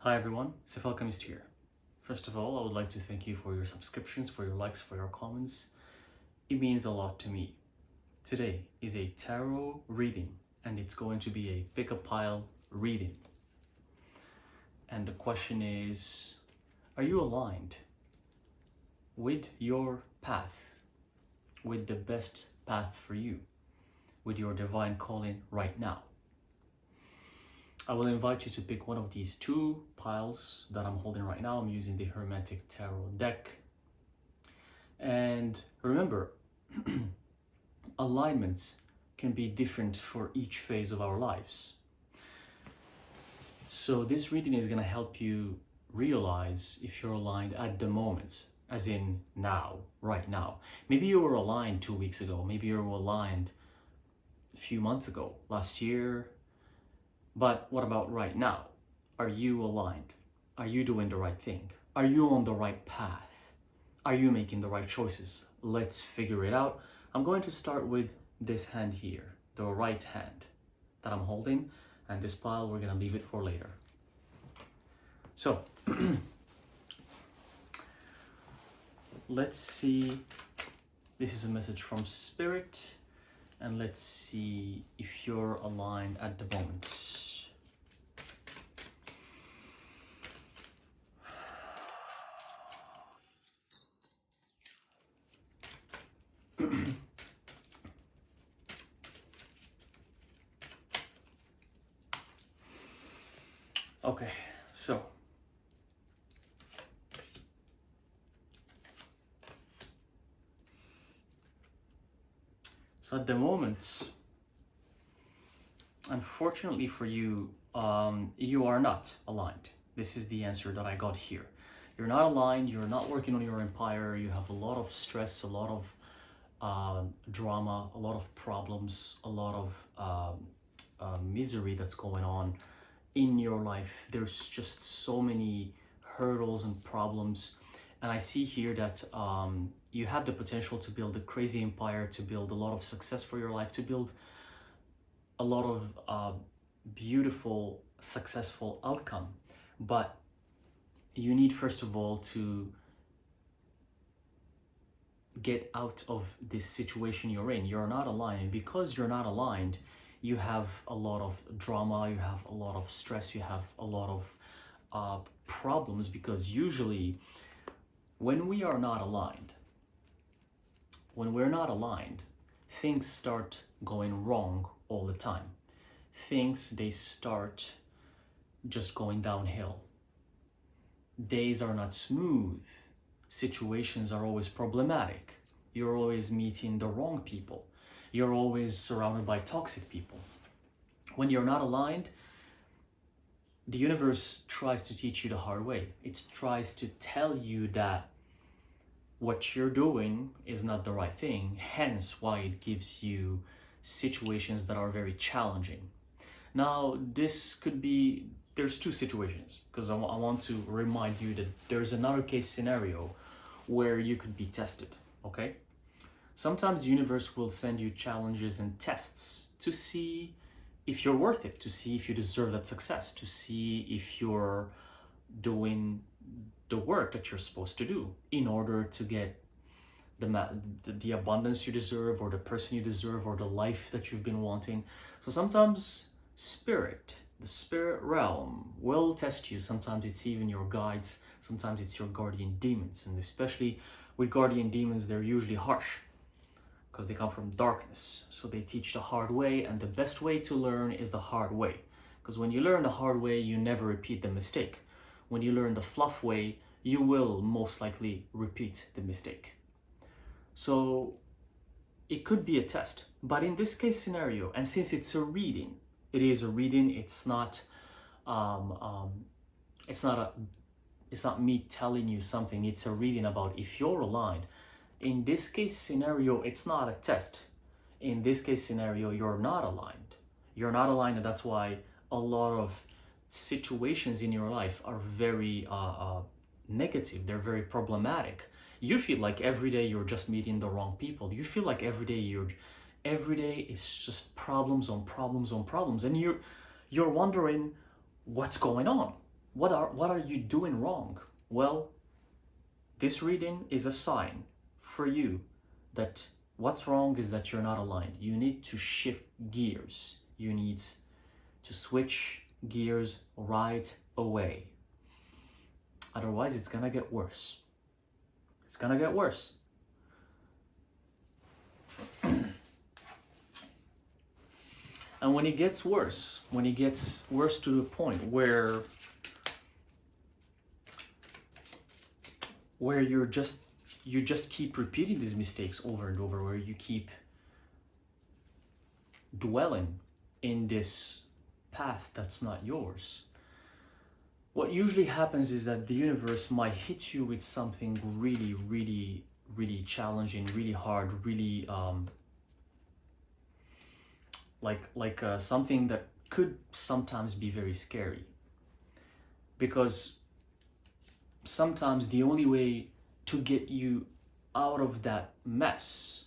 Hi everyone, Alchemist here. First of all, I would like to thank you for your subscriptions, for your likes, for your comments. It means a lot to me. Today is a tarot reading and it's going to be a pick a pile reading. And the question is, are you aligned with your path, with the best path for you, with your divine calling right now? I will invite you to pick one of these two piles that I'm holding right now. I'm using the Hermetic Tarot deck. And remember, alignments can be different for each phase of our lives. So this reading is going to help you realize if you're aligned at the moment, as in now, right now. Maybe you were aligned 2 weeks ago. Maybe you were aligned a few months ago, last year. But what about right now? Are you aligned? Are you doing the right thing? Are you on the right path? Are you making the right choices? Let's figure it out. I'm going to start with this hand here, the right hand that I'm holding, and this pile, we're gonna leave it for later. So, let's see. This is a message from Spirit, and let's see if you're aligned at the moment. Okay, so at the moment, unfortunately for you, you are not aligned. This is the answer that I got here. You're not aligned, you're not working on your empire, you have a lot of stress, a lot of drama, a lot of problems, a lot of misery that's going on in your life. There's just so many hurdles and problems, and I see here that you have the potential to build a crazy empire, to build a lot of success for your life, to build a lot of beautiful, successful outcome. But you need, first of all, to get out of this situation you're in. You're not aligned, and because you're not aligned, you have a lot of drama, you have a lot of stress, you have a lot of problems, because usually when we are not aligned, when we're not aligned, things start going wrong all the time. Things, they start just going downhill. Days are not smooth. Situations are always problematic. You're always meeting the wrong people. You're always surrounded by toxic people. When you're not aligned, the universe tries to teach you the hard way. It tries to tell you that what you're doing is not the right thing, hence why it gives you situations that are very challenging. Now, this could be, there's two situations, because I want to remind you that there's another case scenario where you could be tested, okay? Sometimes the universe will send you challenges and tests to see if you're worth it, to see if you deserve that success, to see if you're doing the work that you're supposed to do in order to get the abundance you deserve, or the person you deserve, or the life that you've been wanting. So sometimes the spirit realm will test you. Sometimes it's even your guides, sometimes it's your guardian demons, and especially with guardian demons, they're usually harsh because they come from darkness. So they teach the hard way, and the best way to learn is the hard way. Because when you learn the hard way, you never repeat the mistake. When you learn the fluff way, you will most likely repeat the mistake. So it could be a test. But in this case scenario, and since it's a reading, it is a reading, it's not me telling you something, it's a reading about if you're aligned. In this case scenario, it's not a test. In this case scenario, you're not aligned. You're not aligned, and that's why a lot of situations in your life are very negative. They're very problematic. You feel like every day you're just meeting the wrong people. You feel like every day is just problems on problems on problems, and you're wondering what's going on. What are you doing wrong? Well, this reading is a sign for you that what's wrong is that you're not aligned. You need to shift gears. You need to switch gears right away. Otherwise, it's gonna get worse. It's gonna get worse. And when it gets worse to the point where you just keep repeating these mistakes over and over, where you keep dwelling in this path that's not yours, what usually happens is that the universe might hit you with something really, really, really challenging, really hard, really like something that could sometimes be very scary. Because sometimes the only way to get you out of that mess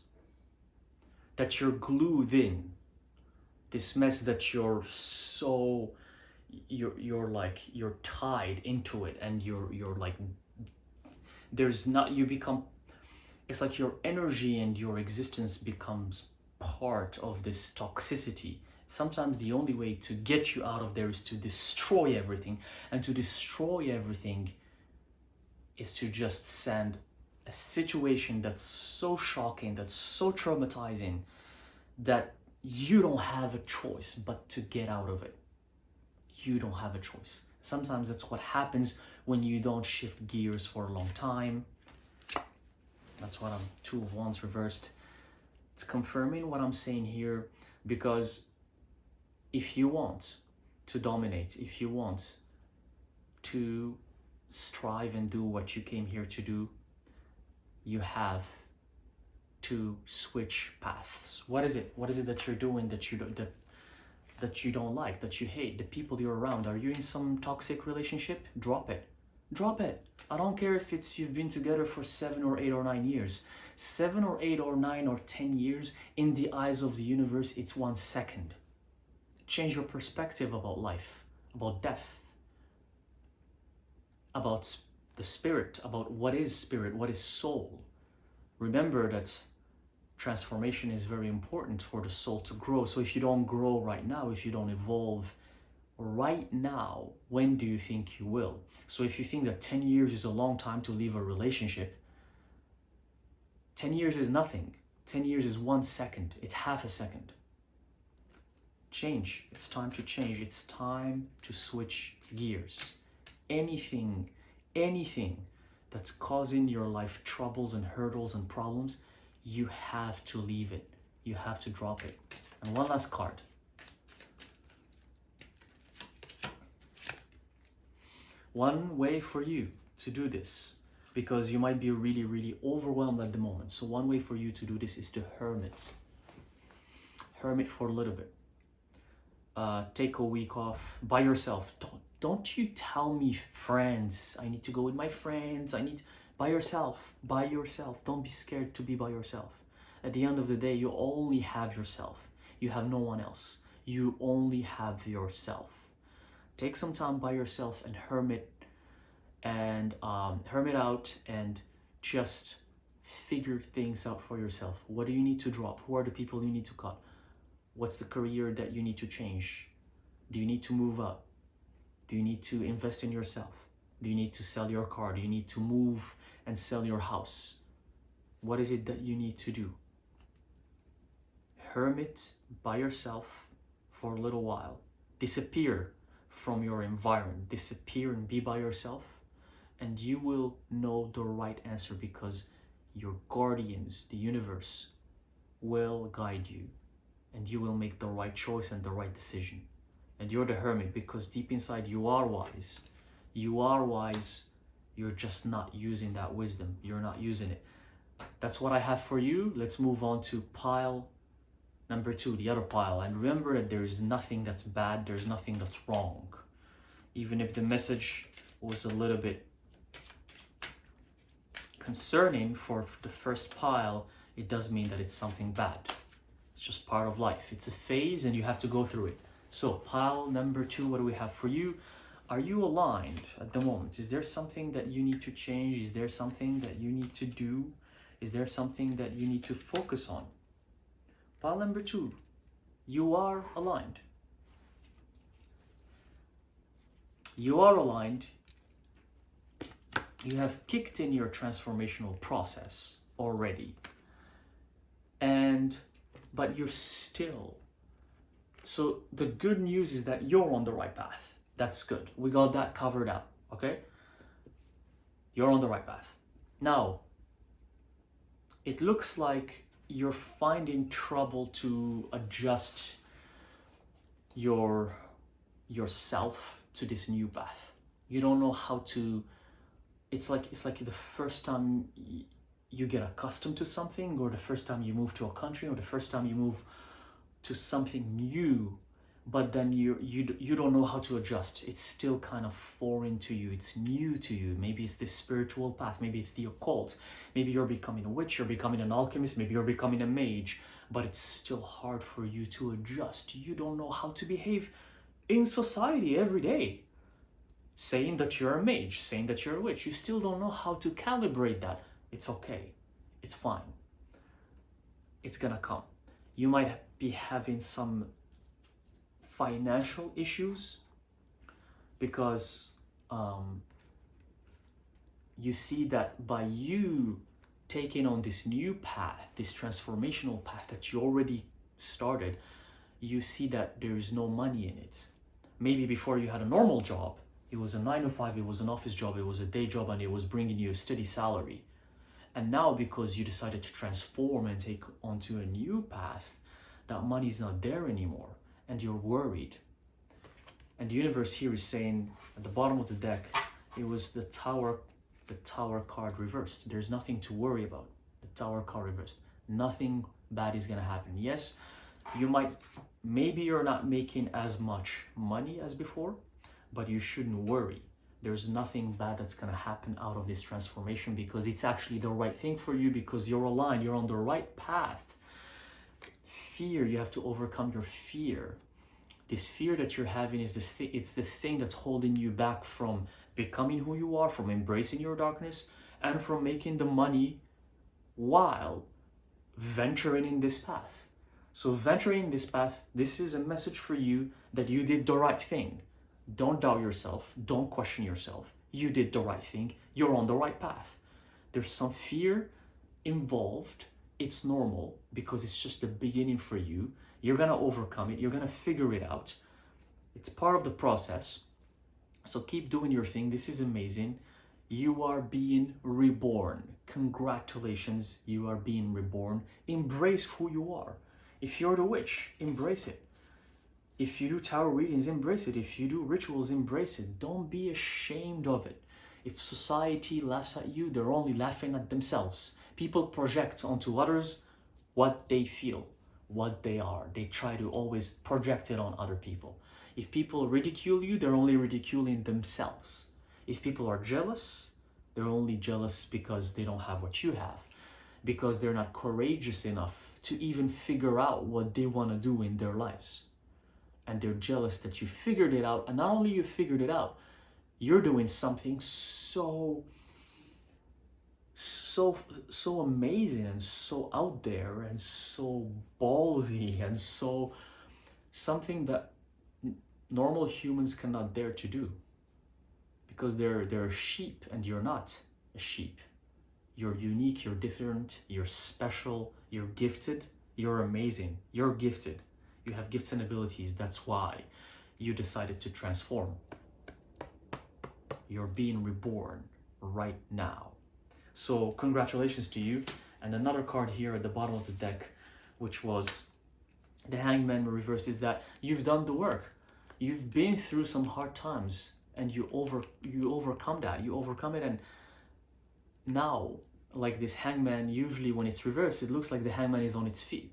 that you're glued in, this mess that you're tied into it, and you're like, it's like your energy and your existence becomes part of this toxicity. Sometimes the only way to get you out of there is to destroy everything, and to destroy everything is to just send a situation that's so shocking, that's so traumatizing, that you don't have a choice but to get out of it. You don't have a choice. Sometimes that's what happens when you don't shift gears for a long time. That's what I'm 2 of Wands reversed. It's confirming what I'm saying here, because if you want to dominate, if you want to strive and do what you came here to do, you have to switch paths. What is it that you're doing that you don't like, that you hate? The people you're around, are you in some toxic relationship? Drop it. I don't care if you've been together for 7 or 8 or 9 years. 7 or 8 or 9 or 10 years, in the eyes of the universe, it's 1 second. Change your perspective about life, about death, about the spirit, about what is soul. Remember that transformation is very important for the soul to grow. So if you don't grow right now, if you don't evolve right now, when do you think you will? So if you think that 10 years is a long time to leave a relationship, 10 years is nothing. 10 years is 1 second. It's half a second. Change. It's time to change. It's time to switch gears. Anything that's causing your life troubles and hurdles and problems, you have to leave it. You have to drop it. And one last card. One way for you to do this, because you might be really, really overwhelmed at the moment. So one way for you to do this is to hermit. Hermit for a little bit. Take a week off by yourself. Don't you tell me, friends, I need to go with my friends. By yourself. Don't be scared to be by yourself. At the end of the day, you only have yourself. You have no one else. You only have yourself. Take some time by yourself and hermit out, and just figure things out for yourself. What do you need to drop? Who are the people you need to cut? What's the career that you need to change? Do you need to move up? Do you need to invest in yourself? Do you need to sell your car? Do you need to move and sell your house? What is it that you need to do? Hermit by yourself for a little while. Disappear from your environment. Disappear and be by yourself, and you will know the right answer, because your guardians, the universe, will guide you, and you will make the right choice and the right decision. And you're the hermit because deep inside you are wise. You are wise. You're just not using that wisdom. You're not using it. That's what I have for you. Let's move on to pile number 2, the other pile. And remember that there is nothing that's bad. There's nothing that's wrong. Even if the message was a little bit concerning for the first pile, it does mean that it's something bad. It's just part of life. It's a phase and you have to go through it. So pile number 2, what do we have for you? Are you aligned at the moment? Is there something that you need to change? Is there something that you need to do? Is there something that you need to focus on? Pile number 2, you are aligned. You are aligned. You have kicked in your transformational process already. But you're still. So the good news is that you're on the right path. That's good. We got that covered up, okay? You're on the right path. Now, it looks like you're finding trouble to adjust yourself to this new path. You don't know how to. It's like the first time you get accustomed to something, or the first time you move to a country, or the first time you move to something new, but then you don't know how to adjust. It's still kind of foreign to you. It's new to you. Maybe it's the spiritual path. Maybe it's the occult. Maybe you're becoming a witch. You're becoming an alchemist. Maybe you're becoming a mage. But it's still hard for you to adjust. You don't know how to behave in society every day. Saying that you're a mage, saying that you're a witch. You still don't know how to calibrate that. It's okay. It's fine. It's gonna come. You might be having some financial issues because you see that by you taking on this new path, this transformational path that you already started, you see that there is no money in it. Maybe before you had a normal job, it was a 9 to 5, it was an office job, it was a day job, and it was bringing you a steady salary. And now because you decided to transform and take onto a new path, that money is not there anymore, and you're worried. And the universe here is saying, at the bottom of the deck, it was the tower card reversed. There's nothing to worry about. The tower card reversed. Nothing bad is gonna happen. Yes, maybe you're not making as much money as before, but you shouldn't worry. There's nothing bad that's gonna happen out of this transformation, because it's actually the right thing for you, because you're aligned, you're on the right path. Fear, you have to overcome your fear. This fear that you're having is it's the thing that's holding you back from becoming who you are, from embracing your darkness, and from making the money while venturing in this path. So venturing in this path, this is a message for you that you did the right thing. Don't doubt yourself. Don't question yourself. You did the right thing. You're on the right path. There's some fear involved. It's normal, because it's just the beginning for you. You're gonna overcome it. You're gonna figure it out. It's part of the process. So keep doing your thing. This is amazing. You are being reborn. Congratulations, you are being reborn. Embrace who you are. If you're the witch, embrace it. If you do tarot readings, embrace it. If you do rituals, embrace it. Don't be ashamed of it. If society laughs at you, they're only laughing at themselves. People project onto others what they feel, what they are. They try to always project it on other people. If people ridicule you, they're only ridiculing themselves. If people are jealous, they're only jealous because they don't have what you have, because they're not courageous enough to even figure out what they want to do in their lives. And they're jealous that you figured it out. And not only you figured it out, you're doing something so amazing and so out there and so ballsy and so something that normal humans cannot dare to do, because they're a sheep and you're not a sheep. You're unique, you're different, you're special, you're gifted, you're amazing, you're gifted. You have gifts and abilities. That's why you decided to transform. You're being reborn right now. So congratulations to you. And another card here at the bottom of the deck, which was the Hangman reverse, is that you've done the work. You've been through some hard times and you overcome that. You overcome it, and now, like this Hangman, usually when it's reversed, it looks like the Hangman is on its feet.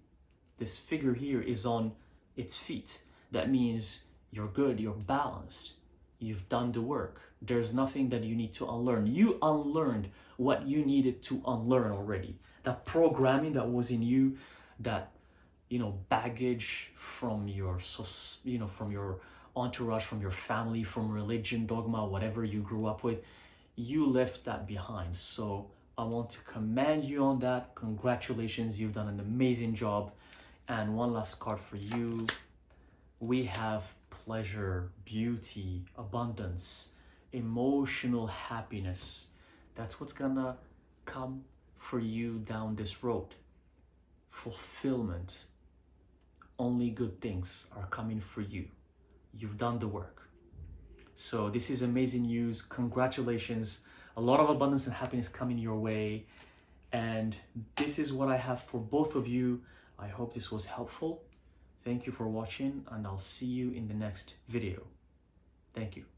This figure here is on its feet. That means you're good, you're balanced, you've done the work. There's nothing that you need to unlearn. You unlearned what you needed to unlearn already. That programming that was in you, that baggage from your entourage, from your family, from religion, dogma, whatever you grew up with. You left that behind. So I want to commend you on that. Congratulations, you've done an amazing job. And one last card for you. We have pleasure, beauty, abundance, emotional happiness. That's what's gonna come for you down this road. Fulfillment. Only good things are coming for you. You've done the work. So this is amazing news. Congratulations. A lot of abundance and happiness coming your way. And this is what I have for both of you. I hope this was helpful. Thank you for watching, and I'll see you in the next video. Thank you.